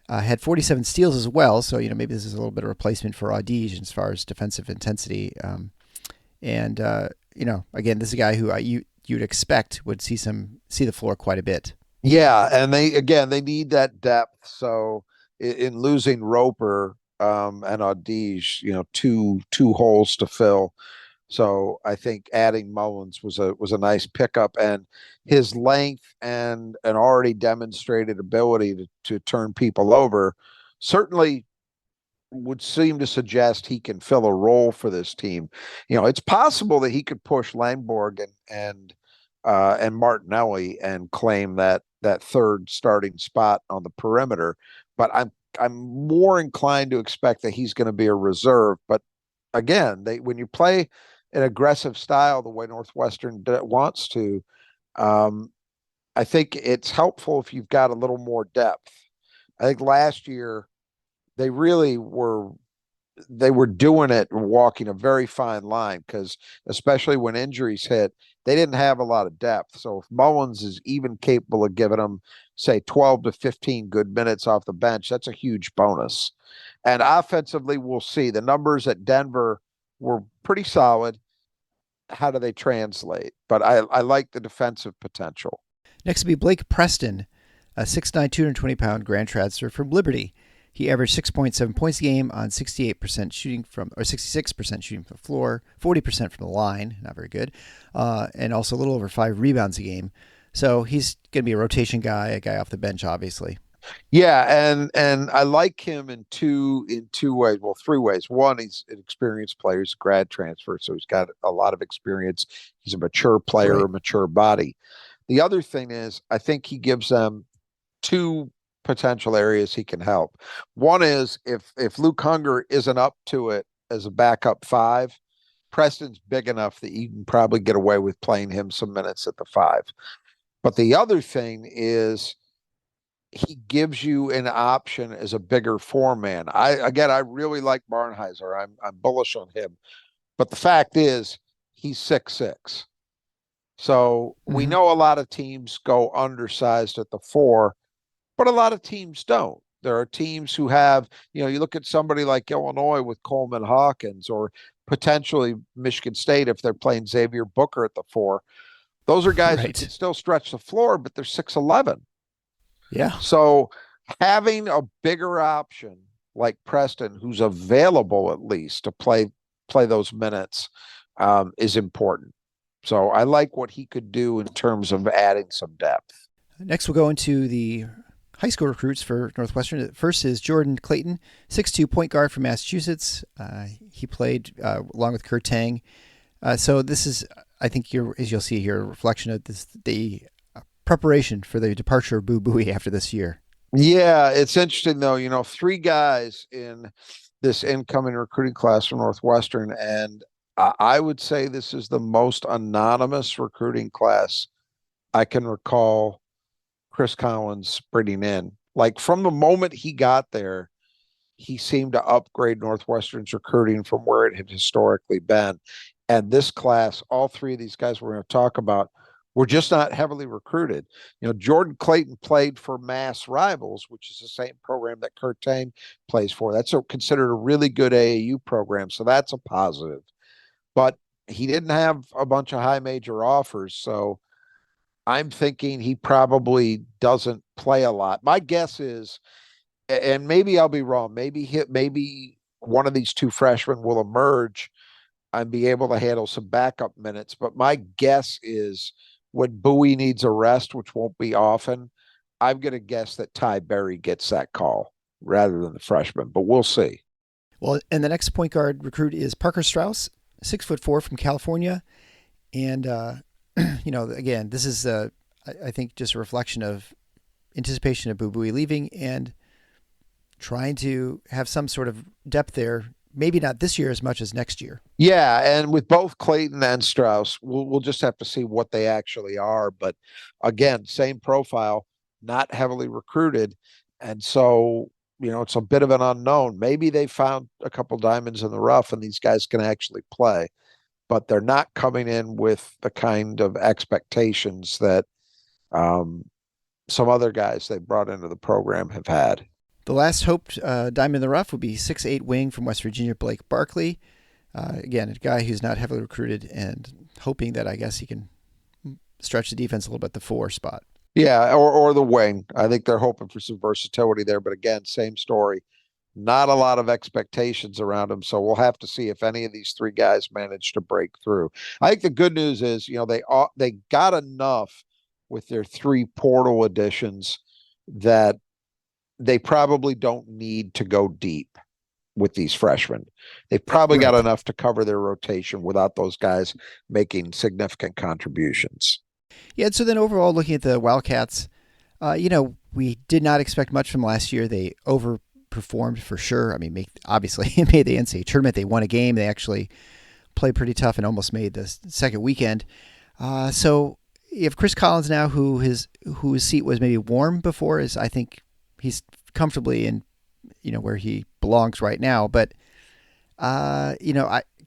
Had 47 steals as well, so maybe this is a little bit of replacement for Audige as far as defensive intensity. Again, this is a guy who you'd expect would see the floor quite a bit. Yeah, and they need that depth. So in losing Roper and Audige, two holes to fill. So I think adding Mullins was a nice pickup, and his length and an already demonstrated ability to turn people over certainly would seem to suggest he can fill a role for this team. It's possible that he could push Langborg and Martinelli and claim that third starting spot on the perimeter, but I'm more inclined to expect that he's going to be a reserve. But again, when you play an aggressive style the way Northwestern wants to, I think it's helpful if you've got a little more depth. I think last year they really were doing it and walking a very fine line because especially when injuries hit, they didn't have a lot of depth. So if Mullins is even capable of giving them, say, 12 to 15 good minutes off the bench, that's a huge bonus. And offensively, we'll see. The numbers at Denver were pretty solid. How do they translate? But I like the defensive potential. Next will be Blake Preston, a 6'9", 220-pound grand transfer from Liberty. He averaged 6.7 points a game on 66% shooting from the floor, 40% from the line, not very good, and also a little over 5 rebounds a game. So he's going to be a rotation guy, a guy off the bench, obviously. Yeah, and I like him in two ways. Well, three ways. One, he's an experienced player. He's a grad transfer, so he's got a lot of experience. He's a mature player, Right. a mature body. The other thing is, I think he gives them two potential areas he can help. One is if Luke Hunger isn't up to it as a backup five, Preston's big enough that you can probably get away with playing him some minutes at the five. But the other thing is he gives you an option as a bigger four man. I really like Barnheiser. I'm bullish on him. But the fact is he's 6'6". So we Mm-hmm. know a lot of teams go undersized at the four, but a lot of teams don't. There are teams who have, you look at somebody like Illinois with Coleman Hawkins, or potentially Michigan State if they're playing Xavier Booker at the four. Those are guys who can Right. still stretch the floor, but they're 6'11". Yeah. So having a bigger option like Preston, who's available at least to play those minutes, is important. So I like what he could do in terms of adding some depth. Next, we'll go into the high school recruits for Northwestern. First is Jordan Clayton, 6'2" point guard from Massachusetts. He played along with Kurt Tang. So this is, I think, as you'll see here, a reflection of the preparation for the departure of Boo Bouie after this year. Yeah, it's interesting though. Three guys in this incoming recruiting class from Northwestern, and I would say this is the most anonymous recruiting class I can recall Chris Collins bringing in. Like from the moment he got there, he seemed to upgrade Northwestern's recruiting from where it had historically been. And this class, all three of these guys we're going to talk about, were just not heavily recruited. Jordan Clayton played for Mass Rivals, which is the same program that Kurt Tang plays for. That's considered a really good AAU program, so that's a positive. But he didn't have a bunch of high major offers, so I'm thinking he probably doesn't play a lot. My guess is, and maybe I'll be wrong, maybe one of these two freshmen will emerge and be able to handle some backup minutes. But my guess is when Bowie needs a rest, which won't be often, I'm going to guess that Ty Berry gets that call rather than the freshman, but we'll see. Well, and the next point guard recruit is Parker Strauss, 6'4" from California. And, again, this is, I think, just a reflection of anticipation of Boo Bouie leaving and trying to have some sort of depth there. Maybe not this year as much as next year. Yeah, and with both Clayton and Strauss, we'll just have to see what they actually are. But again, same profile, not heavily recruited, and so it's a bit of an unknown. Maybe they found a couple diamonds in the rough, and these guys can actually play, but they're not coming in with the kind of expectations that some other guys they brought into the program have had. The last hoped diamond in the rough would be 6'8" wing from West Virginia, Blake Barkley. Again, a guy who's not heavily recruited and hoping that I guess he can stretch the defense a little bit, the 4 spot. Yeah, or the wing. I think they're hoping for some versatility there. But again, same story. Not a lot of expectations around him. So we'll have to see if any of these three guys manage to break through. I think the good news is, they got enough with their 3 portal additions that they probably don't need to go deep with these freshmen. They've probably got enough to cover their rotation without those guys making significant contributions. Yeah, so then overall, looking at the Wildcats, we did not expect much from last year. They overperformed for sure. I mean, obviously, made the NCAA tournament. They won a game. They actually played pretty tough and almost made the second weekend. So you have Chris Collins now, whose seat was maybe warm before, is I think he's comfortably in, where he belongs right now. But, can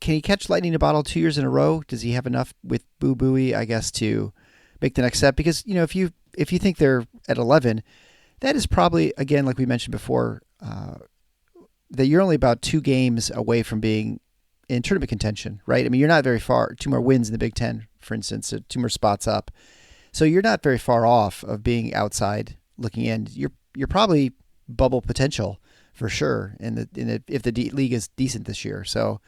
he catch lightning in a bottle 2 years in a row? Does he have enough with Boo Bouie, I guess, to make the next step? Because, if you think they're at 11, that is probably, again, like we mentioned before, that you're only about 2 games away from being in tournament contention, right? I mean, you're not very far. 2 more wins in the Big Ten, for instance, 2 more spots up. So you're not very far off of being outside looking in. You're probably bubble potential for sure. If the league is decent this year, so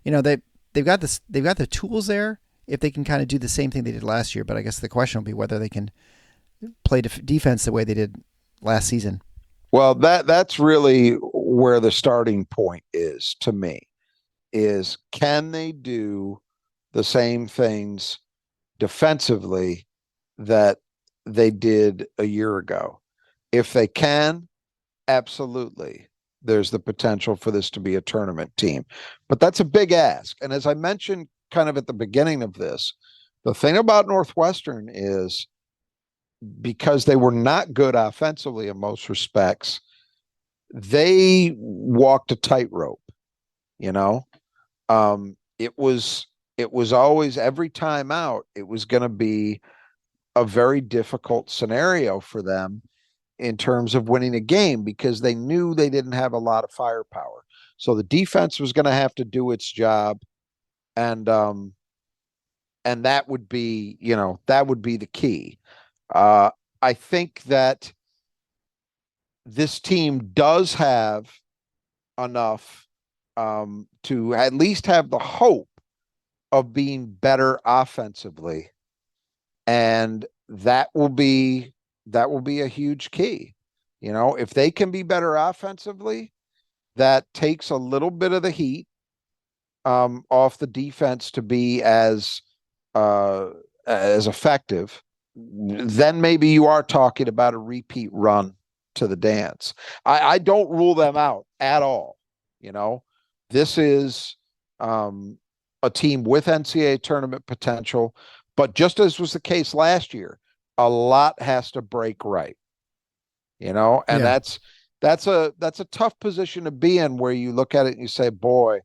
they've got the tools there if they can kind of do the same thing they did last year. But I guess the question will be whether they can play defense the way they did last season. Well, that's really where the starting point is to me. Is can they do the same things defensively that they did a year ago? If they can, absolutely, there's the potential for this to be a tournament team. But that's a big ask. And as I mentioned kind of at the beginning of this, the thing about Northwestern is because they were not good offensively in most respects, they walked a tightrope, you know? It was always every time out, it was going to be a very difficult scenario for them in terms of winning a game because they knew they didn't have a lot of firepower. So the defense was going to have to do its job, and that would be, the key. I think that this team does have enough to at least have the hope of being better offensively, and that will be a huge key. If they can be better offensively, that takes a little bit of the heat off the defense to be as effective. Then maybe you are talking about a repeat run to the dance. I don't rule them out at all. This is a team with NCAA tournament potential, but just as was the case last year, a lot has to break right. And that's a tough position to be in, where you look at it and you say, boy,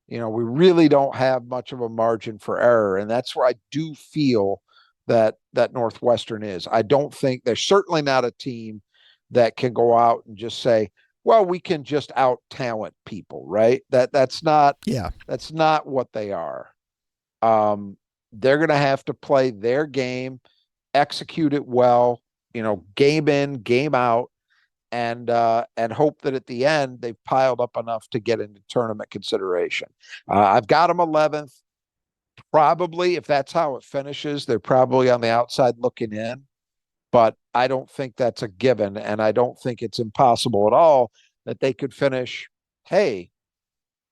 we really don't have much of a margin for error. And that's where I do feel that Northwestern is. I don't think they're certainly not a team that can go out and just say, well, we can just out talent people, right? That's not what they are. They're going to have to play their game, execute it well, game in, game out, and hope that at the end they've piled up enough to get into tournament consideration. I've got them 11th. Probably, if that's how it finishes, they're probably on the outside looking in. But I don't think that's a given, and I don't think it's impossible at all that they could finish. Hey,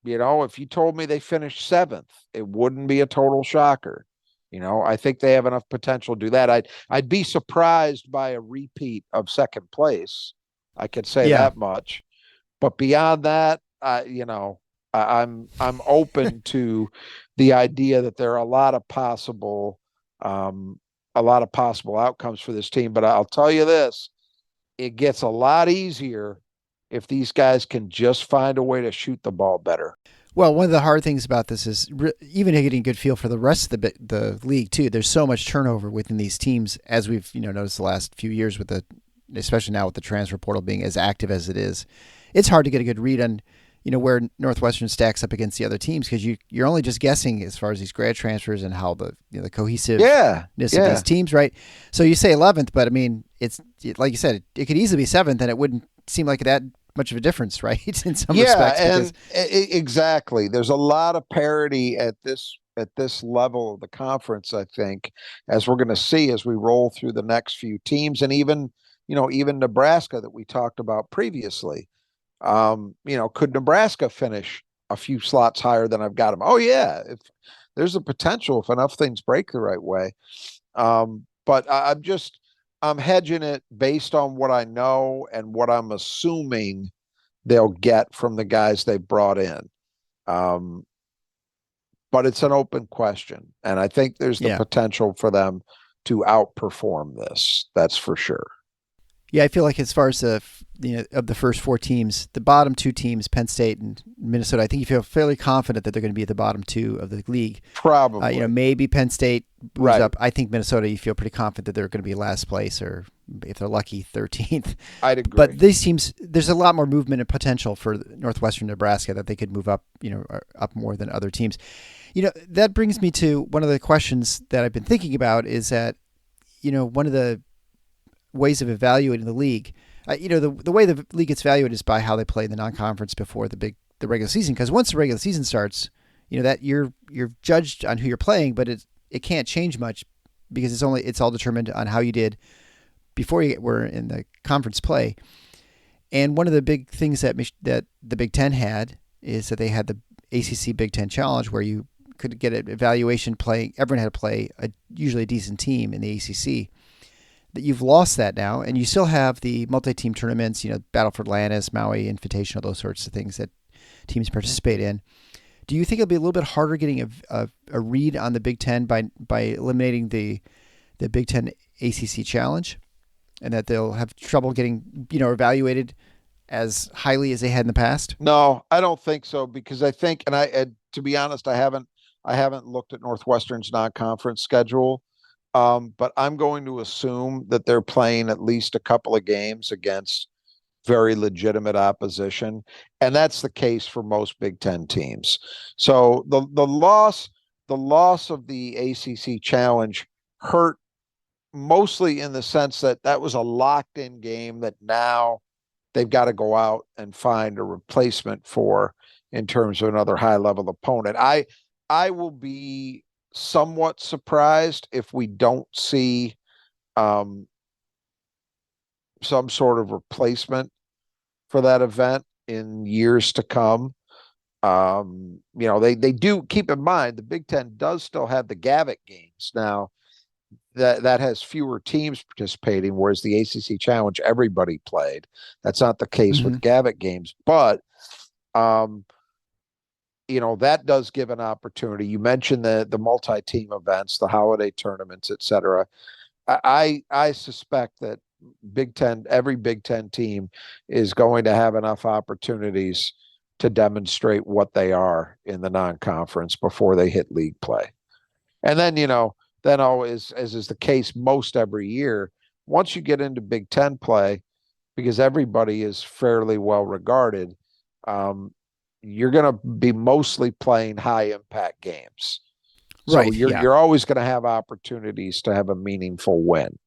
if you told me they finished 7th, it wouldn't be a total shocker. I think they have enough potential to do that. I'd be surprised by a repeat of second place. I could say that much. But beyond that, I'm open to the idea that there are a lot of possible outcomes for this team. But I'll tell you this, it gets a lot easier if these guys can just find a way to shoot the ball better. Well, one of the hard things about this is even getting a good feel for the rest of the league too. There's so much turnover within these teams, as we've noticed the last few years especially now with the transfer portal being as active as it is. It's hard to get a good read on where Northwestern stacks up against the other teams, because you're only just guessing as far as these grad transfers and how the the cohesiveness of these teams, right? So you say 11th, but I mean, it's like you said, it could easily be 7th, and it wouldn't seem like that much of a difference, right? In some respects, and exactly. There's a lot of parity at this level of the conference, I think, as we're going to see as we roll through the next few teams, and even Nebraska that we talked about previously. Could Nebraska finish a few slots higher than I've got them? Oh yeah, if there's a potential if enough things break the right way. But I'm hedging it based on what I know and what I'm assuming they'll get from the guys they brought in. But it's an open question, and I think there's the potential for them to outperform this. That's for sure. Yeah, I feel like as far as of the first 4 teams, the bottom 2 teams, Penn State and Minnesota, I think you feel fairly confident that they're going to be at the bottom 2 of the league. Probably. Maybe Penn State moves up. I think Minnesota, you feel pretty confident that they're going to be last place, or if they're lucky, 13th. I'd agree. But these teams, there's a lot more movement and potential for Northwestern, Nebraska, that they could move up, up more than other teams. That brings me to one of the questions that I've been thinking about is that, one of the ways of evaluating the league The way the league gets valued is by how they play in the non-conference before the regular season. Because once the regular season starts, that you're judged on who you're playing, but it can't change much because it's all determined on how you did before you were in the conference play. And one of the big things that the Big Ten had is that they had the ACC Big Ten Challenge, where you could get an evaluation playing. Everyone had to play usually a decent team in the ACC. That you've lost that now, and you still have the multi-team tournaments, Battle for Atlantis, Maui Invitational, those sorts of things that teams participate in. Do you think it'll be a little bit harder getting a read on the Big Ten by eliminating the Big Ten ACC Challenge, and that they'll have trouble getting evaluated as highly as they had in the past? No, I don't think so, because I think, and to be honest, I haven't looked at Northwestern's non-conference schedule. But I'm going to assume that they're playing at least a couple of games against very legitimate opposition, and that's the case for most Big Ten teams. So the loss of the ACC Challenge hurt mostly in the sense that was a locked-in game that now they've got to go out and find a replacement for in terms of another high-level opponent. I will be somewhat surprised if we don't see some sort of replacement for that event in years to come. They do keep in mind the Big Ten does still have the Gavitt games now. That has fewer teams participating, whereas the ACC Challenge everybody played. That's not the case with Gavitt games, but that does give an opportunity. You mentioned the multi-team events, the holiday tournaments, et cetera. I suspect that every Big Ten team is going to have enough opportunities to demonstrate what they are in the non-conference before they hit league play. And then always, as is the case most every year, once you get into Big Ten play, because everybody is fairly well regarded, you're going to be mostly playing high impact games. So right, you're always going to have opportunities to have a meaningful win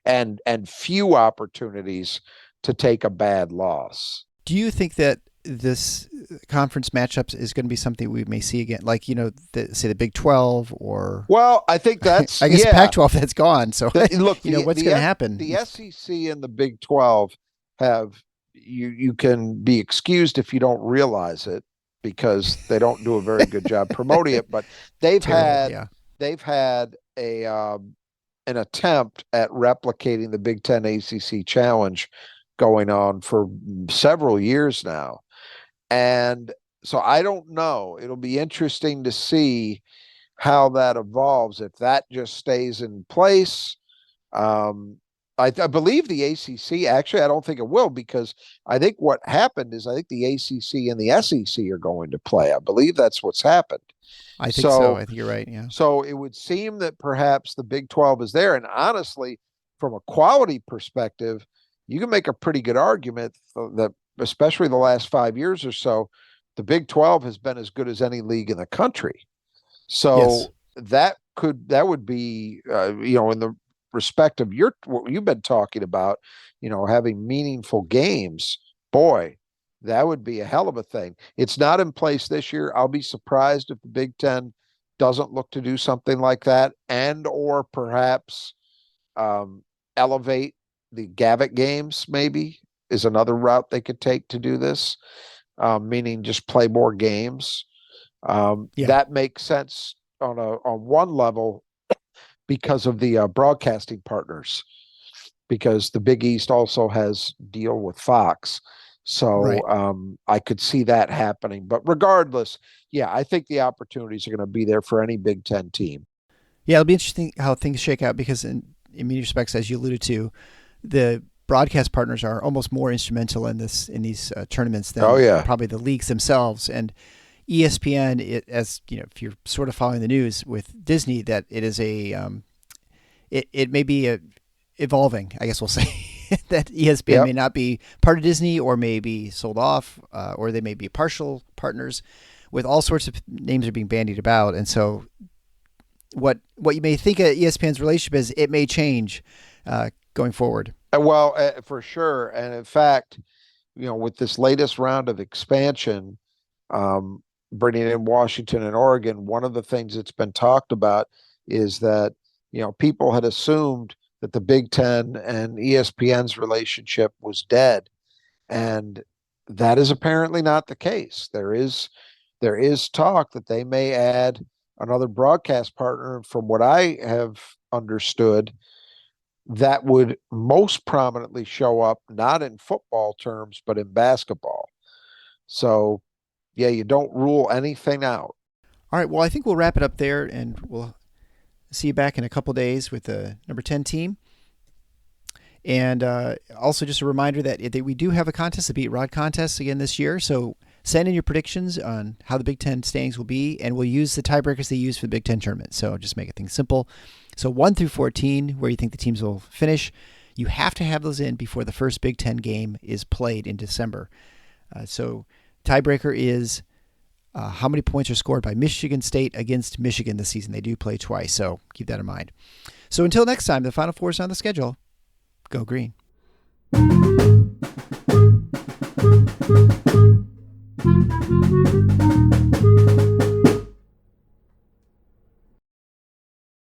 and few opportunities to take a bad loss. Do you think that this conference matchups is going to be something we may see again? Like, say the Big 12 or... Well, I think that's... I guess Pac-12, that's gone. So, look, what's going to happen? The SEC and the Big 12 have... You can be excused if you don't realize it, because they don't do a very good job promoting it, but they've had an attempt at replicating the Big Ten ACC Challenge going on for several years now. And so I don't know. It'll be interesting to see how that evolves, if that just stays in place. I believe the ACC, actually, I don't think it will, because I think what happened is I think the ACC and the SEC are going to play. I believe that's what's happened. I think so. I think you're right, yeah. So it would seem that perhaps the Big 12 is there. And honestly, from a quality perspective, you can make a pretty good argument that, especially the last 5 years or so, the Big 12 has been as good as any league in the country. So that would be, in the respect of what you've been talking about, having meaningful games, boy, that would be a hell of a thing. It's not in place this year. I'll be surprised if the Big Ten doesn't look to do something like that, and or perhaps elevate the Gavitt games, maybe, is another route they could take to do this, meaning just play more games. That makes sense on one level, because of the broadcasting partners, because the Big East also has deal with Fox. So I could see that happening. But regardless, I think the opportunities are going to be there for any Big Ten team. Yeah, it'll be interesting how things shake out, because in many respects, as you alluded to, the broadcast partners are almost more instrumental in these tournaments than probably the leagues themselves. And ESPN, if you're sort of following the news with Disney, that it is it may be evolving, I guess we'll say, that ESPN may not be part of Disney, or may be sold off, or they may be partial partners, with all sorts of names are being bandied about. And so what you may think of ESPN's relationship is, it may change going forward. For sure. And in fact, with this latest round of expansion, bringing in Washington and Oregon, one of the things that's been talked about is that, people had assumed that the Big Ten and ESPN's relationship was dead. And that is apparently not the case. There is talk that they may add another broadcast partner. From what I have understood, that would most prominently show up not in football terms, but in basketball. So, yeah, you don't rule anything out. All right, well, I think we'll wrap it up there, and we'll see you back in a couple days with the number 10 team. And also just a reminder that we do have a contest, the Beat Rod contest again this year. So send in your predictions on how the Big Ten standings will be, and we'll use the tiebreakers they use for the Big Ten tournament. So just make things simple. So 1 through 14, where you think the teams will finish, you have to have those in before the first Big Ten game is played in December. So tiebreaker is how many points are scored by Michigan State against Michigan this season. They do play twice, so keep that in mind. So until next time, the Final Four is on the schedule. Go green.